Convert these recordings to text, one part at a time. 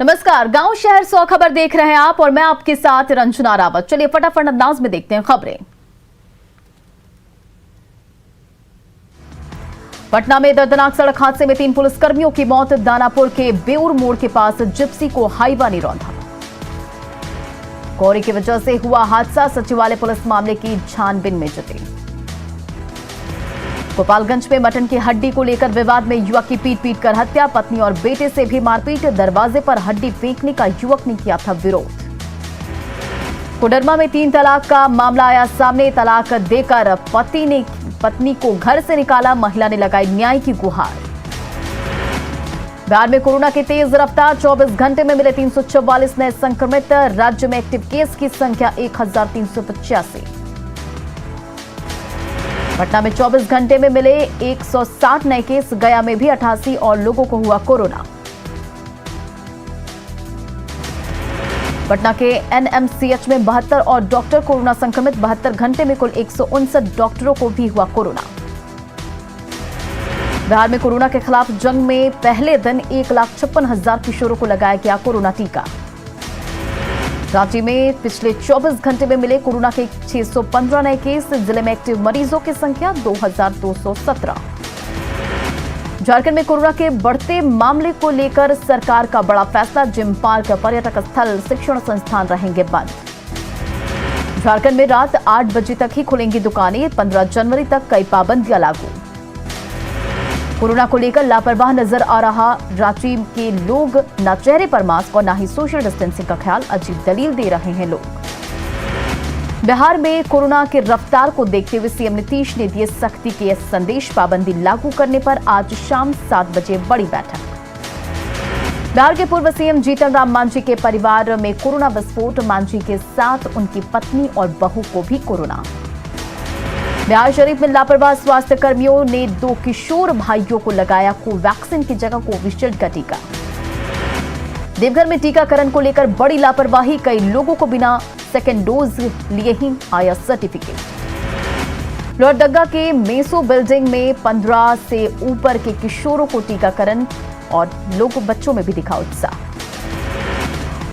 नमस्कार, गांव शहर 100 खबर देख रहे हैं आप और मैं आपके साथ रंजना रावत। चलिए फटाफट अंदाज में देखते हैं खबरें। पटना में दर्दनाक सड़क हादसे में 3 पुलिसकर्मियों की मौत। दानापुर के बेउर मोड़ के पास जिप्सी को हाईवा ने रौंदा। कोहरे की वजह से हुआ हादसा, सचिवालय पुलिस मामले की छानबीन में जुटी। गोपालगंज में मटन की हड्डी को लेकर विवाद में युवक की पीट कर हत्या। पत्नी और बेटे से भी मारपीट। दरवाजे पर हड्डी फेंकने का युवक ने किया था विरोध। कोडरमा में 3 तलाक का मामला आया सामने। तलाक देकर पति ने पत्नी को घर से निकाला। महिला ने लगाई न्याय की गुहार। बिहार में कोरोना की तेज रफ्तार। 24 घंटे में मिले 344 नए संक्रमित। राज्य में एक्टिव केस की संख्या 1385। पटना में 24 घंटे में मिले 160 नए केस। गया में भी 88 और लोगों को हुआ कोरोना। पटना के एनएमसीएच में 72 और डॉक्टर कोरोना संक्रमित। 72 घंटे में कुल 159 डॉक्टरों को भी हुआ कोरोना। बिहार में कोरोना के खिलाफ जंग में पहले दिन 1,56,000 किशोरों को लगाया गया कोरोना टीका। रांची में पिछले 24 घंटे में मिले कोरोना के 615 नए केस। जिले में एक्टिव मरीजों की संख्या 2217। झारखंड में कोरोना के बढ़ते मामले को लेकर सरकार का बड़ा फैसला। जिम, पार्क, पर्यटक स्थल, शिक्षण संस्थान रहेंगे बंद। झारखंड में रात 8 बजे तक ही खुलेंगी दुकानें। 15 जनवरी तक कई पाबंदियां लागू। कोरोना को लेकर लापरवाह नजर आ रहा रांची के लोग। न चेहरे पर मास्क और न ही सोशल डिस्टेंसिंग का ख्याल। अजीब दलील दे रहे हैं लोग। बिहार में कोरोना की रफ्तार को देखते हुए सीएम नीतीश ने दिए सख्ती के संदेश। पाबंदी लागू करने पर आज शाम 7 बजे बड़ी बैठक। बिहार के पूर्व सीएम जीतन राम मांझी के परिवार में कोरोना विस्फोट। मांझी के साथ उनकी पत्नी और बहू को भी कोरोना। बिहार शरीफ में लापरवाह स्वास्थ्य कर्मियों ने 2 किशोर भाइयों को लगाया कोवैक्सीन की जगह कोविशील्ड का टीका। देवघर में टीकाकरण को लेकर बड़ी लापरवाही। कई लोगों को बिना सेकेंड डोज लिए ही आया सर्टिफिकेट। लोहरदगा के मेसो बिल्डिंग में 15 से ऊपर के किशोरों को टीकाकरण और लोगों बच्चों में भी दिखा उत्साह।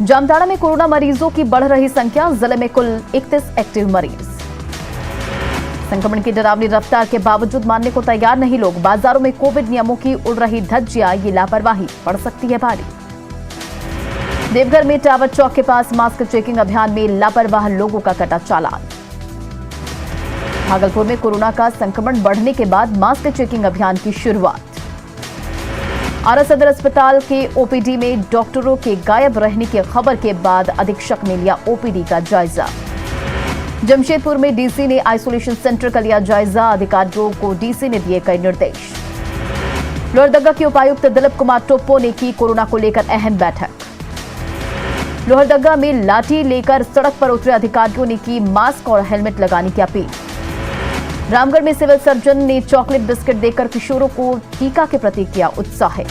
जामताड़ा में कोरोना मरीजों की बढ़ रही संख्या। जिले में कुल 31 एक्टिव मरीज। संक्रमण की डरावनी रफ्तार के बावजूद मानने को तैयार नहीं लोग। बाजारों में कोविड नियमों की उड़ रही धज्जियां। ये लापरवाही पड़ सकती है भारी। देवघर में टावर चौक के पास मास्क चेकिंग अभियान में लापरवाह लोगों का कटा चालान। भागलपुर में कोरोना का संक्रमण बढ़ने के बाद मास्क चेकिंग अभियान की शुरुआत। आरा सदर अस्पताल के ओपीडी में डॉक्टरों के गायब रहने की खबर के बाद अधीक्षक ने लिया ओपीडी का जायजा। जमशेदपुर में डीसी ने आइसोलेशन सेंटर का लिया जायजा। अधिकारियों को डीसी ने दिए कई निर्देश। लोहरदगा के उपायुक्त दिलीप कुमार टोप्पो ने की कोरोना को लेकर अहम बैठक। लोहरदगा में लाठी लेकर सड़क पर उतरे अधिकारियों ने की मास्क और हेलमेट लगाने की अपील। रामगढ़ में सिविल सर्जन ने चॉकलेट बिस्किट देकर किशोरों को टीका के प्रति किया उत्साह।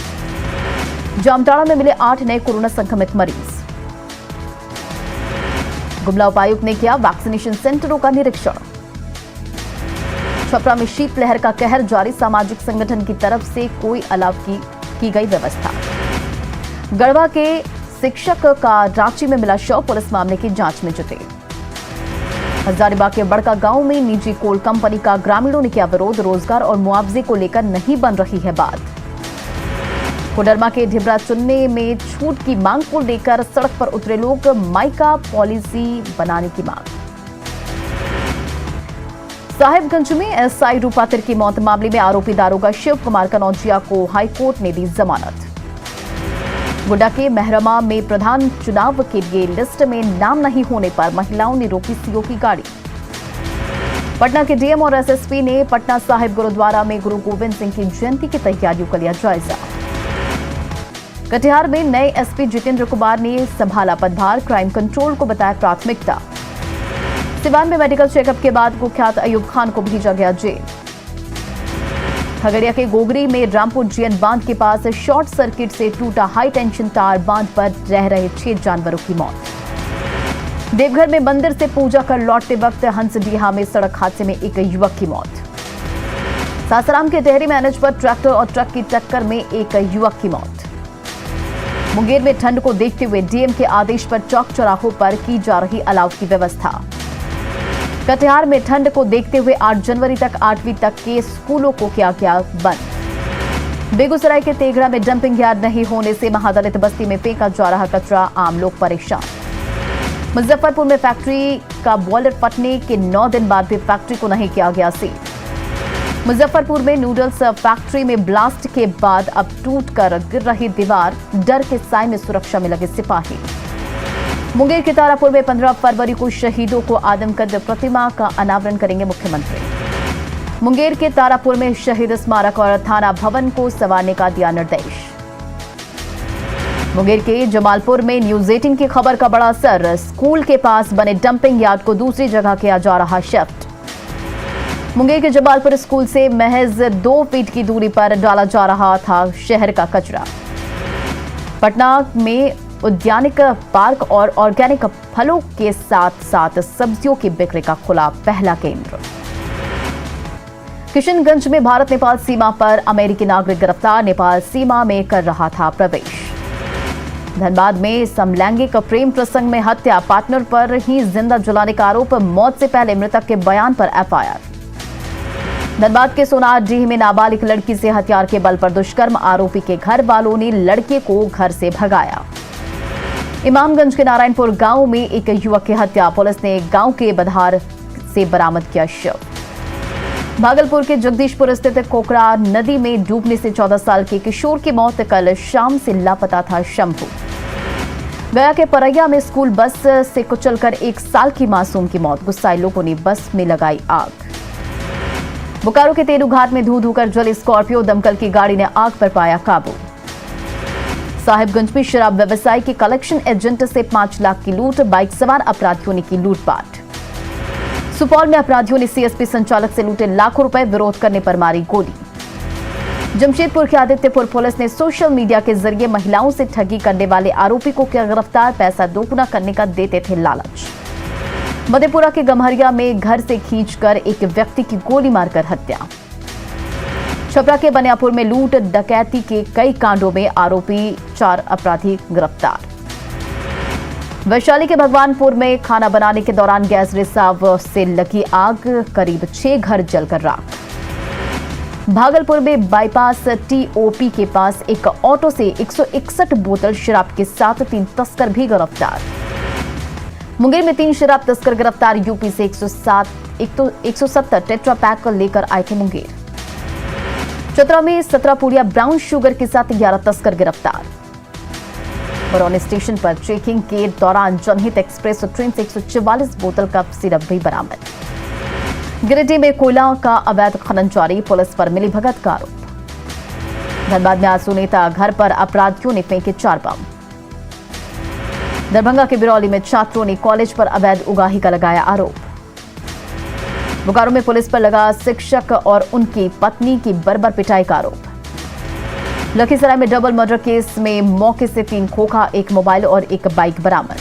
जामताड़ा में मिले 8 नए कोरोना संक्रमित मरीज। गुमला उपायुक्त ने किया वैक्सीनेशन सेंटरों का निरीक्षण। छपरा में शीतलहर का कहर जारी। सामाजिक संगठन की तरफ से कोई अलाव की गई व्यवस्था। गढ़वा के शिक्षक का रांची में मिला शव। पुलिस मामले की जांच में जुटे। हजारीबाग के बड़का गांव में निजी कोल कंपनी का ग्रामीणों ने किया विरोध। रोजगार और मुआवजे को लेकर नहीं बन रही है बात। कोडरमा के ढिबरा चुनने में छूट की मांग को लेकर सड़क पर उतरे लोग। माइका पॉलिसी बनाने की मांग। साहिबगंज में एसआई रूपातिर की मौत मामले में आरोपी दारोगा शिव कुमार कनौजिया को हाईकोर्ट ने दी जमानत। गोड्डा के मेहरमा में प्रधान चुनाव के लिए लिस्ट में नाम नहीं होने पर महिलाओं ने रोकी सीओ की गाड़ी। पटना के डीएम और एसएसपी ने पटना साहिब गुरुद्वारा में गुरु गोविंद सिंह की जयंती की तैयारियों का लिया जायजा। कटिहार में नए एसपी जितेंद्र कुमार ने संभाला पदभार। क्राइम कंट्रोल को बताया प्राथमिकता। सिवान में मेडिकल चेकअप के बाद कुख्यात अयूब खान को भेजा गया जेल। खगड़िया के गोगरी में रामपुर जीएन बांध के पास शॉर्ट सर्किट से टूटा हाई टेंशन तार। बांध पर रह रहे 6 जानवरों की मौत। देवघर में मंदिर से पूजा कर लौटते वक्त हंसडीहा में सड़क हादसे में एक युवक की मौत। सासाराम के टेहरी में एनएच पर ट्रैक्टर और ट्रक की टक्कर में एक युवक की मौत। मुंगेर में ठंड को देखते हुए डीएम के आदेश पर चौक चौराहों पर की जा रही अलाव की व्यवस्था। कटिहार में ठंड को देखते हुए 8 जनवरी तक 8वीं तक के स्कूलों को किया गया बंद। बेगूसराय के तेघड़ा में डंपिंग यार्ड नहीं होने से महादलित बस्ती में फेंका जा रहा कचरा, आम लोग परेशान। मुजफ्फरपुर में फैक्ट्री का बॉयलर फटने के 9 दिन बाद भी फैक्ट्री को नहीं किया गया सील। मुजफ्फरपुर में नूडल्स फैक्ट्री में ब्लास्ट के बाद अब टूटकर गिर रही दीवार, डर के साए में सुरक्षा में लगे सिपाही। मुंगेर के तारापुर में 15 फरवरी को शहीदों को आदमकद प्रतिमा का अनावरण करेंगे मुख्यमंत्री। मुंगेर के तारापुर में शहीद स्मारक और थाना भवन को संवारने का दिया निर्देश। मुंगेर के जमालपुर में न्यूज 18 की खबर का बड़ा असर, स्कूल के पास बने डंपिंग यार्ड को दूसरी जगह किया जा रहा शिफ्ट। मुंगेर के जमालपुर स्कूल से महज 2 फीट की दूरी पर डाला जा रहा था शहर का कचरा। पटना में उद्यानिक पार्क और ऑर्गेनिक फलों के साथ साथ सब्जियों की बिक्री का खुला पहला केंद्र। किशनगंज में भारत नेपाल सीमा पर अमेरिकी नागरिक गिरफ्तार, नेपाल सीमा में कर रहा था प्रवेश। धनबाद में समलैंगिक प्रेम प्रसंग में हत्या, पार्टनर पर ही जिंदा जलाने का आरोप, मौत से पहले मृतक के बयान पर एफआईआर। धनबाद के सोनारडीह में नाबालिग लड़की से हथियार के बल पर दुष्कर्म, आरोपी के घर वालों ने लड़के को घर से भगाया। इमामगंज के नारायणपुर गांव में एक युवक की हत्या, पुलिस ने गांव के बधार से बरामद किया शव। भागलपुर के जगदीशपुर स्थित कोकड़ा नदी में डूबने से 14 साल के किशोर की मौत, कल शाम से लापता था शंभू। गया के परैया में स्कूल बस से कुचलकर 1 साल की मासूम की मौत, गुस्साए लोगों ने बस में लगाई आग। बोकारो के तेरू घाट में धू धूकर जली स्कॉर्पियो, दमकल की गाड़ी ने आग पर पाया काबू। साहिबगंज में शराब व्यवसायी के कलेक्शन एजेंट से 5 लाख की लूट, बाइक सवार अपराधियों ने की लूटपाट। सुपौल में अपराधियों ने सीएसपी संचालक से लूटे लाखों रुपए, विरोध करने पर मारी गोली। जमशेदपुर के आदित्यपुर पुलिस ने सोशल मीडिया के जरिए महिलाओं से ठगी करने वाले आरोपी को किया गिरफ्तार, पैसा दोगुना करने का देते थे लालच। मधेपुरा के गम्हरिया में घर से खींचकर एक व्यक्ति की गोली मारकर हत्या। छपरा के बनियापुर में लूट डकैती के कई कांडों में आरोपी 4 अपराधी गिरफ्तार। वैशाली के भगवानपुर में खाना बनाने के दौरान गैस रिसाव से लगी आग, करीब 6 घर जलकर राख। भागलपुर में बाईपास टीओपी के पास एक ऑटो से 161 बोतल शराब के साथ 3 तस्कर भी गिरफ्तार। मुंगेर में 3 शराब तस्कर गिरफ्तार, यूपी से 170 टेट्रा पैक लेकर आए थे मुंगेर। चतरा में 17 पुड़िया ब्राउन शुगर के साथ 11 तस्कर गिरफ्तार। बरौनी स्टेशन पर चेकिंग के दौरान जनहित एक्सप्रेस ट्रेन से 144 बोतल कप सिरप भी बरामद। गिरिडीह में कोयला का अवैध खनन जारी, पुलिस पर मिलीभगत का आरोप। धनबाद में आंसू नेता घर पर अपराधियों ने फेंके 4 बम। दरभंगा के बिरौली में छात्रों ने कॉलेज पर अवैध उगाही का लगाया आरोप। बोकारो में पुलिस पर लगा शिक्षक और उनकी पत्नी की बर्बर पिटाई का आरोप। लखीसराय में डबल मर्डर केस में मौके से 3 खोखा, 1 मोबाइल और 1 बाइक बरामद।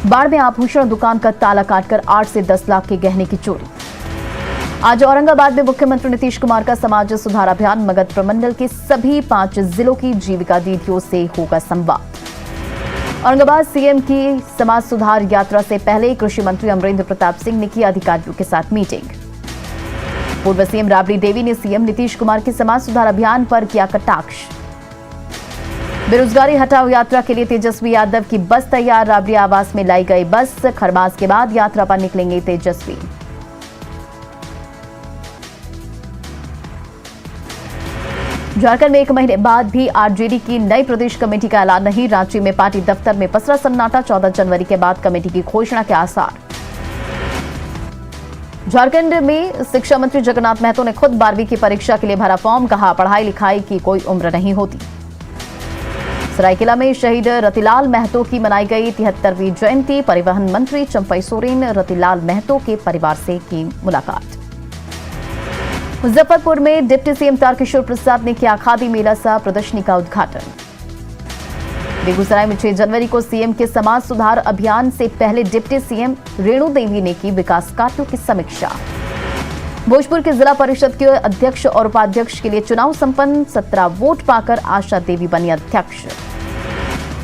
बाढ़ में आभूषण दुकान का ताला काटकर 8 से 10 लाख के गहने की चोरी। आज औरंगाबाद में मुख्यमंत्री नीतीश कुमार का समाज सुधार अभियान, मगध प्रमंडल के सभी 5 जिलों की जीविका दीदियों से होगा संवाद। औरंगाबाद सीएम की समाज सुधार यात्रा से पहले कृषि मंत्री अमरेंद्र प्रताप सिंह ने की अधिकारियों के साथ मीटिंग। पूर्व सीएम राबड़ी देवी ने सीएम नीतीश कुमार के समाज सुधार अभियान पर किया कटाक्ष। बेरोजगारी हटाओ यात्रा के लिए तेजस्वी यादव की बस तैयार, राबड़ी आवास में लाई गई बस, खरमास के बाद यात्रा पर निकलेंगे तेजस्वी। झारखंड में 1 महीने बाद भी आरजेडी की नई प्रदेश कमेटी का ऐलान नहीं, रांची में पार्टी दफ्तर में पसरा सन्नाटा, 14 जनवरी के बाद कमेटी की घोषणा के आसार। झारखंड में शिक्षा मंत्री जगन्नाथ महतो ने खुद 12वीं की परीक्षा के लिए भरा फॉर्म, कहा पढ़ाई लिखाई की कोई उम्र नहीं होती। सरायकेला में शहीद रतिलाल महतो की मनाई गई 73वीं जयंती, परिवहन मंत्री चंपई सोरेन रतिलाल महतो के परिवार से की मुलाकात। मुजफ्फरपुर में डिप्टी सीएम तारकिशोर प्रसाद ने किया खादी मेला सह प्रदर्शनी का उद्घाटन। बेगूसराय में 6 जनवरी को सीएम के समाज सुधार अभियान से पहले डिप्टी सीएम रेणु देवी ने की विकास कार्यों की समीक्षा। भोजपुर के जिला परिषद के अध्यक्ष और उपाध्यक्ष के लिए चुनाव संपन्न, 17 वोट पाकर आशा देवी बनी अध्यक्ष।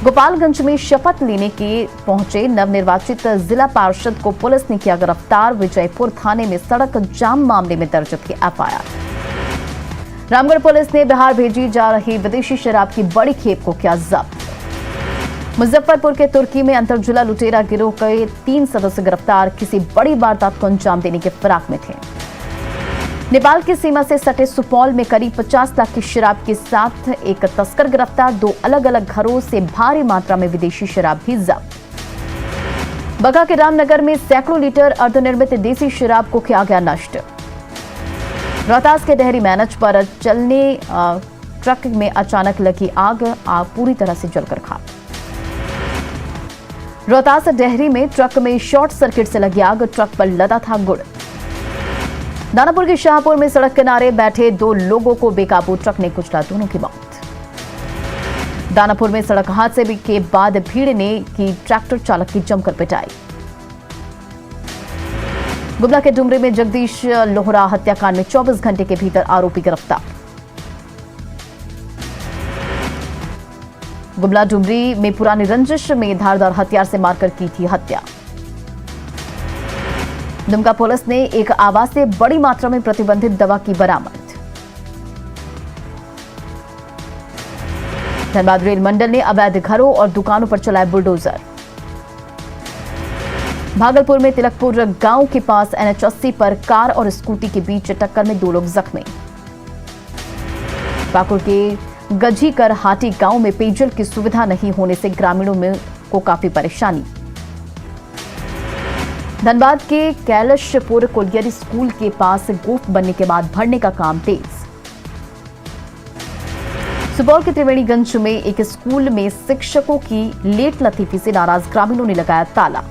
गोपालगंज में शपथ लेने के पहुंचे नवनिर्वाचित जिला पार्षद को पुलिस ने किया गिरफ्तार। विजयपुर थाने में सड़क जाम मामले में दर्ज की एफआईआर। रामगढ़ पुलिस ने बिहार भेजी जा रही विदेशी शराब की बड़ी खेप को किया जब्त। मुजफ्फरपुर के तुर्की में अंतरजिला लुटेरा गिरोह के 3 सदस्य गिरफ्तार। किसी बड़ी वारदात को अंजाम देने के फिराक में थे। नेपाल की सीमा से सटे सुपौल में करीब 50 लाख की शराब के साथ एक तस्कर गिरफ्तार। 2 अलग अलग घरों से भारी मात्रा में विदेशी शराब भी जब्त। बगा के रामनगर में सैकड़ों लीटर अर्धनिर्मित देसी शराब को किया गया नष्ट। रोहतास के डेहरी मैनेज पर चलने ट्रक में अचानक लगी आग पूरी तरह से जलकर खाक। रोहतास डेहरी में ट्रक में शॉर्ट सर्किट से लगी आग। ट्रक पर लदा था गुड़। दानापुर के शाहपुर में सड़क किनारे बैठे 2 लोगों को बेकाबू ट्रक ने कुचला, दोनों की मौत। दानापुर में सड़क हादसे के बाद भीड़ ने की ट्रैक्टर चालक की जमकर पिटाई। गुमला के डुमरी में जगदीश लोहरा हत्याकांड में 24 घंटे के भीतर आरोपी गिरफ्तार। गुमला डुमरी में पुरानी रंजिश में धारदार हथियार से मारकर की थी हत्या। दुमका पुलिस ने एक आवाज से बड़ी मात्रा में प्रतिबंधित दवा की बरामद। धनबाद रेल मंडल ने अवैध घरों और दुकानों पर चलाए बुलडोजर। भागलपुर में तिलकपुर गांव के पास NH80 पर कार और स्कूटी के बीच टक्कर में 2 लोग जख्मी। पाकुड़ के गजीकर हाटी गांव में पेयजल की सुविधा नहीं होने से ग्रामीणों में को काफी परेशानी। धनबाद के कैलाशपुर कोलियरी स्कूल के पास गोफ बनने के बाद भरने का काम तेज। सुपौल के त्रिवेणीगंज में एक स्कूल में शिक्षकों की लेट लतीफी से नाराज ग्रामीणों ने लगाया ताला।